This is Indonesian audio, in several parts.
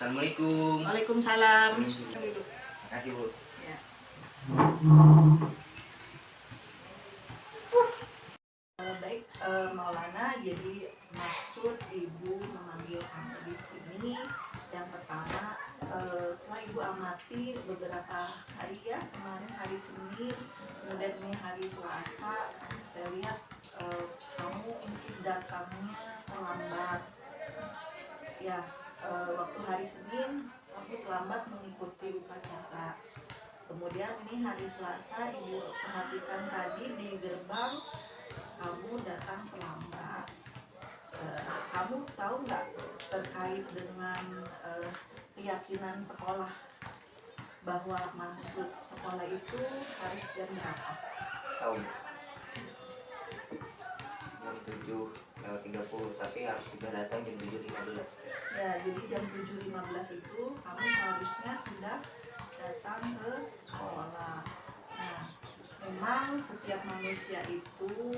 Assalamualaikum. Waalaikumsalam. Terima kasih, Bu. Ya. Baik, Maulana, jadi maksud Ibu memanggil kamu di sini yang pertama, setelah Ibu amati beberapa hari ya, kemarin hari Senin, kemudian ini hari Selasa, saya lihat kamu untuk datangnya terlambat. Ya, waktu hari Senin kamu terlambat mengikuti upacara. Kemudian ini hari Selasa Ibu perhatikan tadi di gerbang kamu datang terlambat. Kamu tahu nggak terkait dengan keyakinan sekolah bahwa masuk sekolah itu harus jam berapa? Tahu. Jam 7:30, tapi harus sudah datang jam 7:15. Ya, jadi jam 7:15 itu kamu seharusnya sudah datang ke sekolah. Nah, memang setiap manusia itu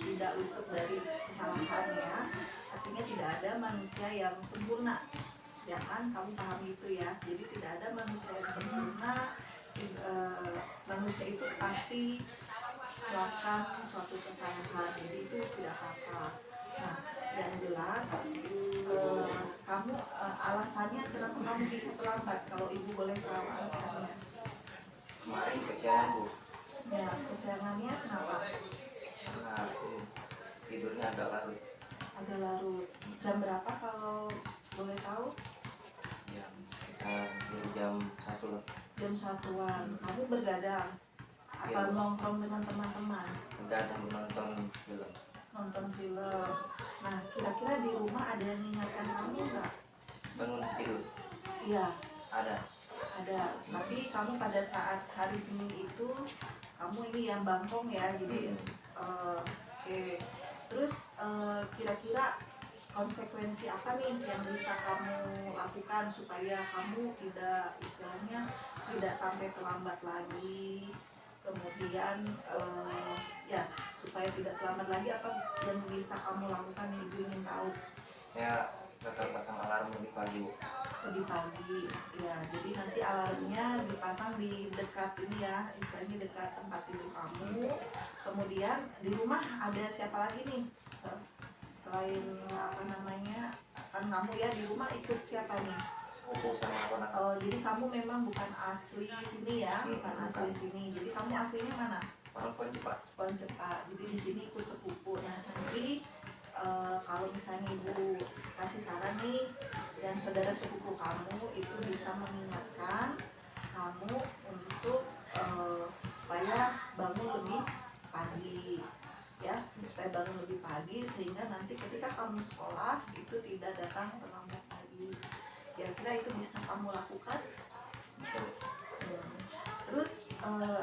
tidak luput dari kesalahan ya. Artinya tidak ada manusia yang sempurna. Ya kan, kamu pahami itu ya. Jadi tidak ada manusia yang sempurna. Manusia itu pasti melakukan suatu kesalahan. Jadi itu tidak apa-apa. Nah, yang jelas kamu alasannya kenapa kamu bisa terlambat? Kalau Ibu boleh tahu alasannya. Kemarin kesiangan, Bu. Ya, kesiangannya kenapa? Karena aku tidurnya agak larut. Agak larut. Jam berapa kalau boleh tahu? Jam sekitar jam 1 lah. Jam 1-an. Kamu bergadang? Apa Ya. nongkrong dengan teman-teman? Udah ada menonton film. Nonton film. Nah, kira-kira di rumah ada yang mengingatkan kamu nggak? Bangun tidur. Iya, Ada. ada. Tapi kamu pada saat hari Senin itu kamu ini yang bangkong ya, jadi oke. Terus kira-kira konsekuensi apa nih yang bisa kamu lakukan supaya kamu tidak, istilahnya tidak sampai terlambat lagi, kemudian ya supaya tidak terlambat lagi, apa yang bisa kamu lakukan? Ibu ingin tahu. Saya bakal pasang alarm lebih pagi, Bu. Lebih pagi ya, jadi nanti alarmnya dipasang di dekat ini ya, istilahnya dekat tempat tidur kamu. Kemudian di rumah ada siapa lagi nih selain apa namanya, kan kamu ya, di rumah ikut siapa nih? Sepupu sama anak. Oh, jadi kamu memang bukan asli sini ya, bukan asli sini. Jadi kamu aslinya mana? Orang Poncepak. Poncepak. Jadi di sini ikut sepupu. Nah, nanti kalau misalnya Ibu kasih saran nih, dan saudara sepupu kamu itu bisa mengingatkan kamu untuk supaya bangun lebih pagi ya, supaya bangun lebih pagi sehingga nanti ketika kamu sekolah itu tidak datang terlambat lagi. Kira-kira itu bisa kamu lakukan? Bisa, Bu. Terus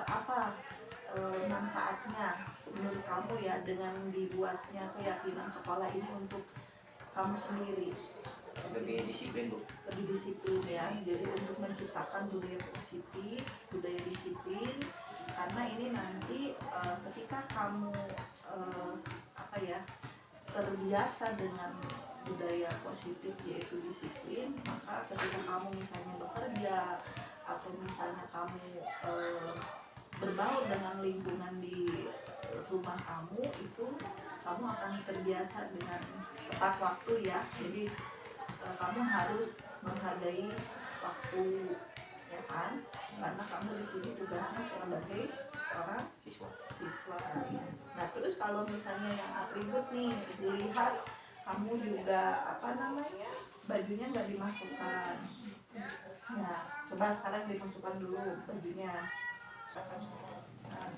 apa manfaatnya menurut kamu ya dengan dibuatnya keyakinan sekolah ini untuk kamu sendiri? Lebih disiplin, Bu. Lebih disiplin ya, jadi untuk menciptakan budaya positif, budaya disiplin. Karena ini nanti ketika kamu apa ya, terbiasa dengan budaya positif yaitu disiplin, maka ketika kamu misalnya bekerja atau misalnya kamu berbaur dengan lingkungan di rumah kamu, itu kamu akan terbiasa dengan tepat waktu ya. Jadi kamu harus menghargai waktu ya kan, karena kamu di sini tugasnya sebagai seorang siswa ya. Nah, terus kalau misalnya yang atribut nih Ibu lihat, kamu juga apa namanya, bajunya nggak dimasukkan. Nah, coba sekarang dimasukkan dulu bajunya. Nah,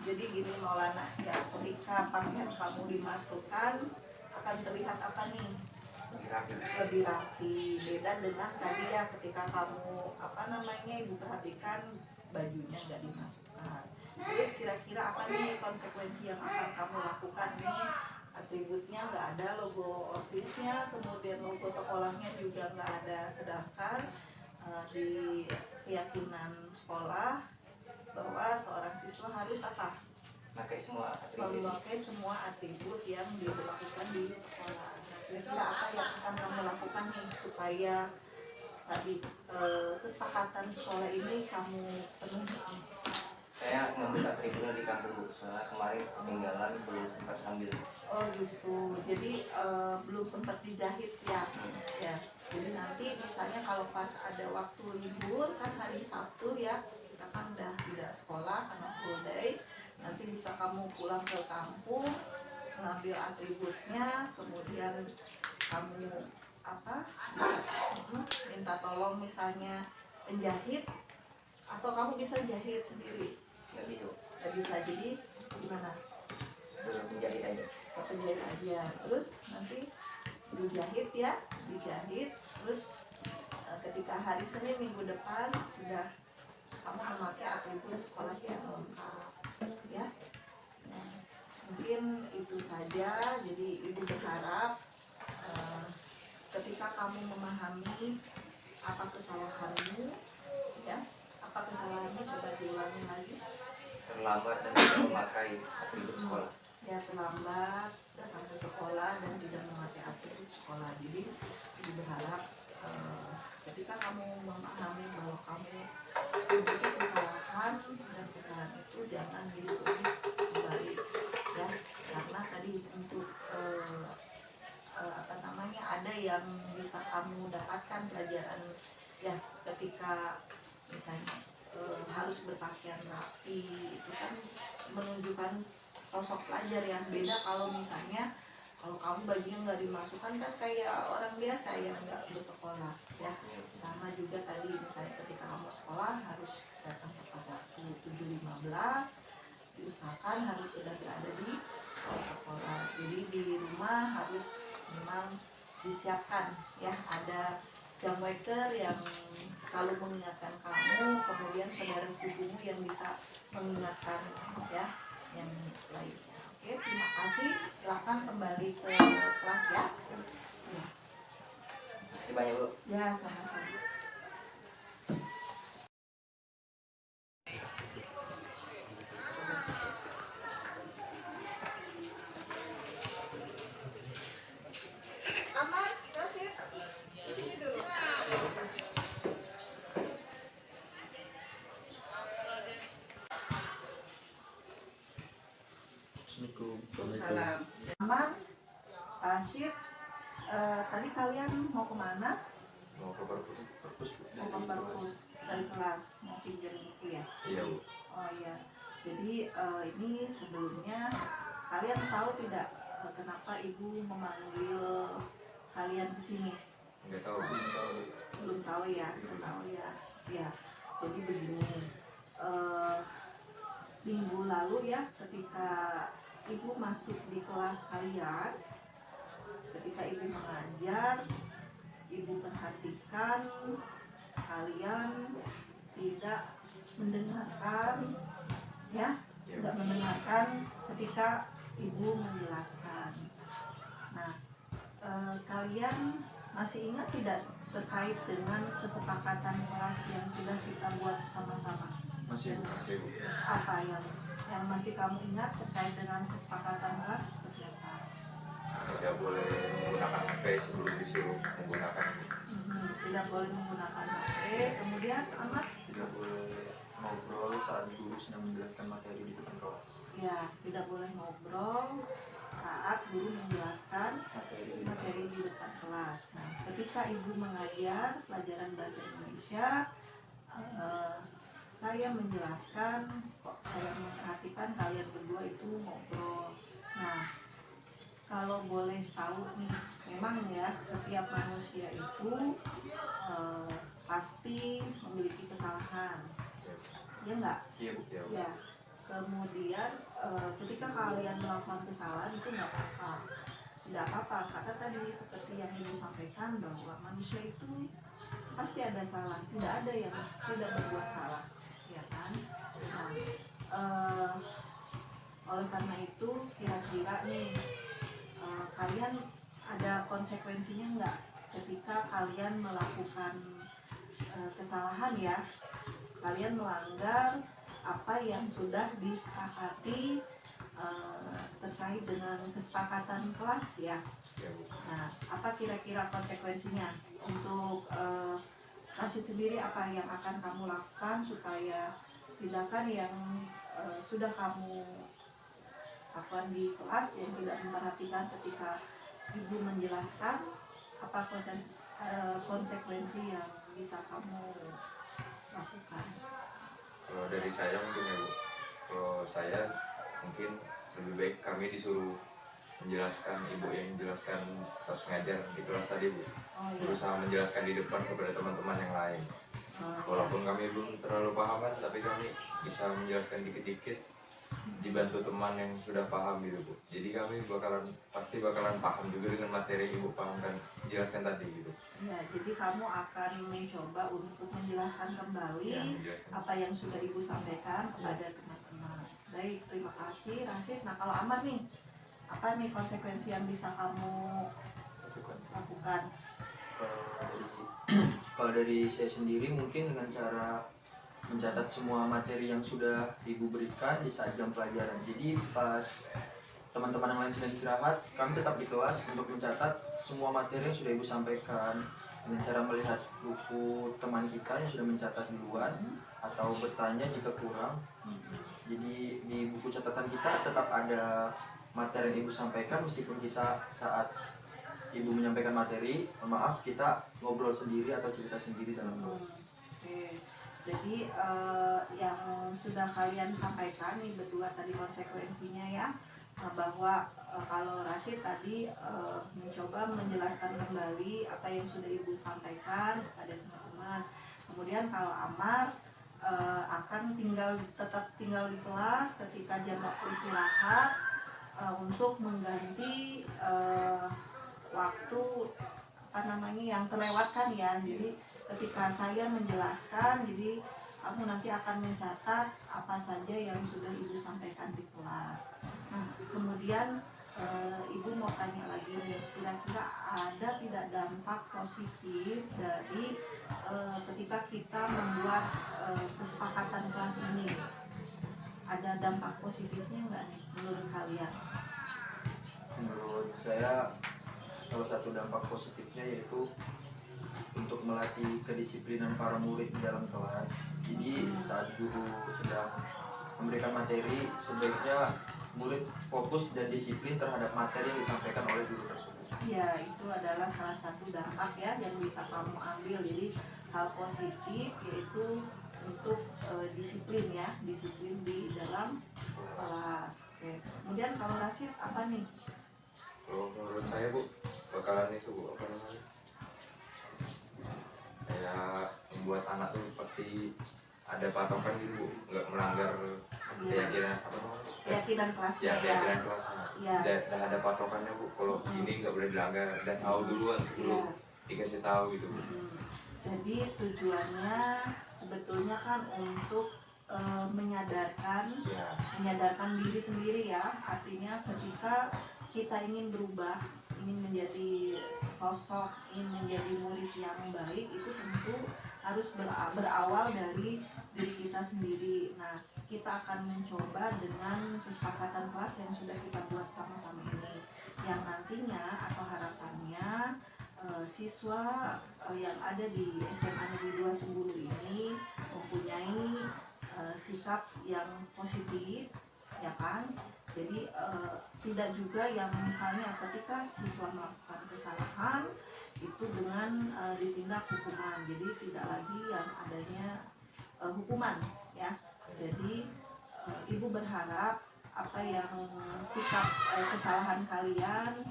jadi gini Maulana ya, ketika pakaian kamu dimasukkan akan terlihat apa nih? Lebih rapi. Beda dengan tadi ya, ketika kamu apa namanya, Ibu perhatikan bajunya nggak dimasukkan. Terus kira-kira apa nih konsekuensi yang akan kamu lakukan nih? Atributnya nggak ada, logo OSIS-nya, kemudian logo sekolahnya juga nggak ada, sedangkan di keyakinan sekolah bahwa seorang siswa harus apa? Memakai semua atribut yang diberlakukan di sekolah. Nah, kira-kira apa yang akan kamu lakukan supaya tadi kesepakatan sekolah ini kamu penuhi? Saya ngambil atributnya di kampung Bu, soalnya kemarin ketinggalan belum sempat ambil. Oh gitu, jadi belum sempat dijahit ya. Ya, jadi nanti misalnya kalau pas ada waktu libur kan hari Sabtu ya, kita kan udah tidak sekolah karena full day, nanti bisa kamu pulang ke kampung mengambil atributnya, kemudian kamu bisa minta tolong misalnya penjahit, atau kamu bisa jahit sendiri. Nggak bisa. Nggak bisa, jadi gimana? Menjahit aja. Penjahit aja, terus nanti dijahit ya, dijahit, terus ketika hari Senin minggu depan sudah kamu memakai atribut sekolah yang lengkap ya. Nah, mungkin itu saja. Jadi ibu berharap ketika kamu memahami apa kesalahanmu ya, apa kesalahanmu, coba diulangi lagi. Terlambat dan tidak memakai atribut sekolah. Ya, terlambat datang ke sekolah dan tidak memakai atribut sekolah. Jadi ibu berharap ketika kamu memahami bahwa kamu memiliki kesalahan, dan kesalahan itu jangan diulangi kembali ya, karena tadi untuk ada yang bisa kamu dapatkan pelajaran ya, ketika misalnya harus berpakaian rapi, itu kan menunjukkan sosok pelajar yang beda. Kalau misalnya kalau kamu bajunya nggak dimasukkan kan kayak orang biasa yang nggak bersekolah ya. Sama juga tadi misalnya ketika kamu sekolah harus datang tepat waktu 7.15, diusahakan harus sudah berada di sekolah. Jadi di rumah harus memang disiapkan ya, ada jam waker yang selalu mengingatkan kamu, kemudian saudara sepupumu yang bisa mengingatkan ya yang lainnya. Oke, terima kasih. Silakan kembali ke kelas ya. Ya. Terima kasih banyak Bu. Ya, sama-sama. Aman, Rosid. Di sini dulu. Waalaikumsalam. Aman, Rashid, tadi kalian mau kemana? Mau ke perpus. Mau ke perpus dari kelas, mau pinjam buku ya? Iya Bu. Oh iya, jadi ini sebelumnya kalian tahu tidak kenapa ibu memanggil kalian ke sini? Nggak tahu Bu. Belum tahu ya, belum tahu ya. Ya, jadi begini, minggu lalu ya, ketika ibu masuk di kelas kalian, ketika ibu mengajar, ibu perhatikan kalian tidak mendengarkan ya, tidak mendengarkan ketika ibu menjelaskan. Nah, kalian masih ingat tidak terkait dengan kesepakatan kelas yang sudah kita buat sama-sama? Masih Bu. Apa yang masih kamu ingat terkait dengan kesepakatan kelas seperti apa? Tidak boleh menggunakan HP sebelum disuruh menggunakan. Tidak boleh menggunakan HP. Kemudian Ahmad? Tidak boleh ngobrol saat guru sedang menjelaskan materi di depan kelas. Ya, tidak boleh ngobrol saat guru menjelaskan materi di depan kelas. Nah, ketika ibu mengajar pelajaran bahasa Indonesia, saya menjelaskan, kok saya memperhatikan kalian berdua itu ngobrol. Nah, kalau boleh tahu nih, memang ya setiap manusia itu pasti memiliki kesalahan, ya enggak? Iya Bu. Ya. Kemudian ketika kalian melakukan kesalahan itu nggak apa-apa, tidak apa-apa, karena tadi seperti yang ibu sampaikan bahwa manusia itu pasti ada salah, tidak ada yang tidak berbuat salah, ya kan? Nah, oleh karena itu kira-kira nih kalian ada konsekuensinya nggak ketika kalian melakukan kesalahan ya, kalian melanggar apa yang sudah disepakati terkait dengan kesepakatan kelas ya. Iya Bu. Nah, apa kira-kira konsekuensinya untuk Rashid sendiri, apa yang akan kamu lakukan supaya tindakan yang sudah kamu lakukan di kelas yang tidak memperhatikan ketika ibu menjelaskan, apa konsekuensi yang bisa kamu lakukan? Kalau dari saya mungkin ya Bu, kalau saya mungkin lebih baik kami disuruh menjelaskan, ibu yang menjelaskan pas ngajar di kelas tadi Bu, Oh, iya. berusaha menjelaskan di depan kepada teman-teman yang lain. Walaupun kami belum terlalu paham kan, tapi kami bisa menjelaskan dikit-dikit, dibantu teman yang sudah paham gitu Bu. Jadi kami pasti bakalan paham juga dengan materi yang ibu paham dan jelaskan tadi gitu. Ya, jadi kamu akan mencoba untuk menjelaskan kembali Ya, menjelaskan. apa yang sudah ibu sampaikan kepada teman-teman. Baik, terima kasih Rashid. Nah, kalau Amar nih, apa nih konsekuensi yang bisa kamu lakukan? Kalau dari saya sendiri mungkin dengan cara mencatat semua materi yang sudah ibu berikan di saat jam pelajaran. Jadi pas teman-teman yang lain sedang istirahat, kami tetap di kelas untuk mencatat semua materi yang sudah ibu sampaikan dengan cara melihat buku teman kita yang sudah mencatat duluan atau bertanya jika kurang. Jadi di buku catatan kita tetap ada materi yang ibu sampaikan, meskipun kita saat ibu menyampaikan materi, maaf, kita ngobrol sendiri atau cerita sendiri dalam kelas. Oke. Jadi yang sudah kalian sampaikan nih berdua tadi konsekuensinya ya, bahwa kalau Rashid tadi mencoba menjelaskan kembali apa yang sudah ibu sampaikan kepada teman-teman. Kemudian kalau Amar akan tetap tinggal di kelas ketika jam waktu istirahat untuk mengganti waktu yang terlewatkan ya. Jadi ketika saya menjelaskan, jadi kamu nanti akan mencatat apa saja yang sudah ibu sampaikan di kelas. Nah, kemudian ibu mau tanya lagi nih, kira-kira ada tidak dampak positif dari ketika kita membuat kesepakatan kelas ini? Ada dampak positifnya nggak nih menurut kalian? Menurut saya salah satu dampak positifnya yaitu untuk melatih kedisiplinan para murid di dalam kelas. Jadi saat guru sedang memberikan materi, sebaiknya murid fokus dan disiplin terhadap materi yang disampaikan oleh guru tersebut. Ya, itu adalah salah satu dampak ya yang bisa kamu ambil. Jadi hal positif yaitu untuk disiplin ya, disiplin di dalam kelas. Oke. Kemudian kalau Rashid apa nih? Kalau menurut saya Bu, bakalan itu Bu, apa namanya, kayak membuat anak tuh pasti ada patokan gitu Bu, nggak melanggar keyakinan apa namanya, Keyakinan kelasnya ya ya. keyakinan kelasnya. Ya. Dan ada patokannya Bu, kalau ini nggak boleh dilanggar dan tahu duluan sebelum dikasih tahu gitu Bu. Jadi tujuannya sebetulnya kan untuk menyadarkan diri sendiri ya. Artinya ketika kita ingin berubah, ingin menjadi sosok, ingin menjadi murid yang baik, itu tentu harus berawal dari diri kita sendiri. Nah, kita akan mencoba dengan kesepakatan kelas yang sudah kita buat sama-sama ini, yang nantinya atau harapannya siswa yang ada di SMA Negeri 2 Sembulu ini mempunyai sikap yang positif, ya kan? Jadi tidak juga yang misalnya ketika siswa melakukan kesalahan itu dengan ditindak hukuman. Jadi tidak lagi yang adanya hukuman ya. Jadi ibu berharap apa yang sikap kesalahan kalian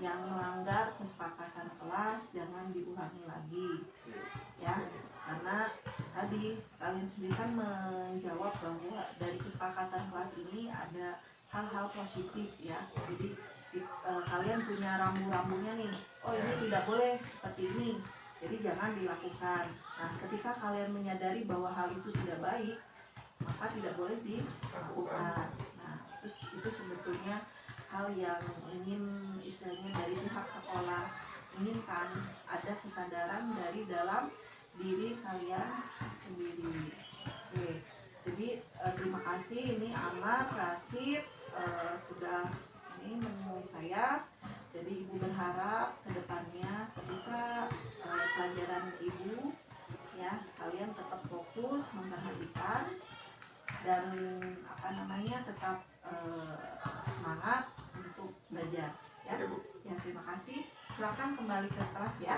yang melanggar kesepakatan kelas jangan diulangi lagi ya, karena tadi kalian sendiri kan menjawab bahwa dari kesepakatan kelas ini ada hal-hal positif ya. Jadi kalian punya rambu-rambunya nih, oh ini tidak boleh seperti ini, jadi jangan dilakukan. Nah, ketika kalian menyadari bahwa hal itu tidak baik, maka tidak boleh dilakukan. Nah, itu sebetulnya hal yang ingin istilahnya dari pihak sekolah inginkan, ada kesadaran dari dalam diri kalian sendiri. Oke. Jadi terima kasih ini Amar, Rashid sudah ini menemui saya. Jadi ibu berharap kedepannya dan tetap semangat untuk belajar ya. Oke, Bu. Ya, terima kasih. Silakan kembali ke kelas ya.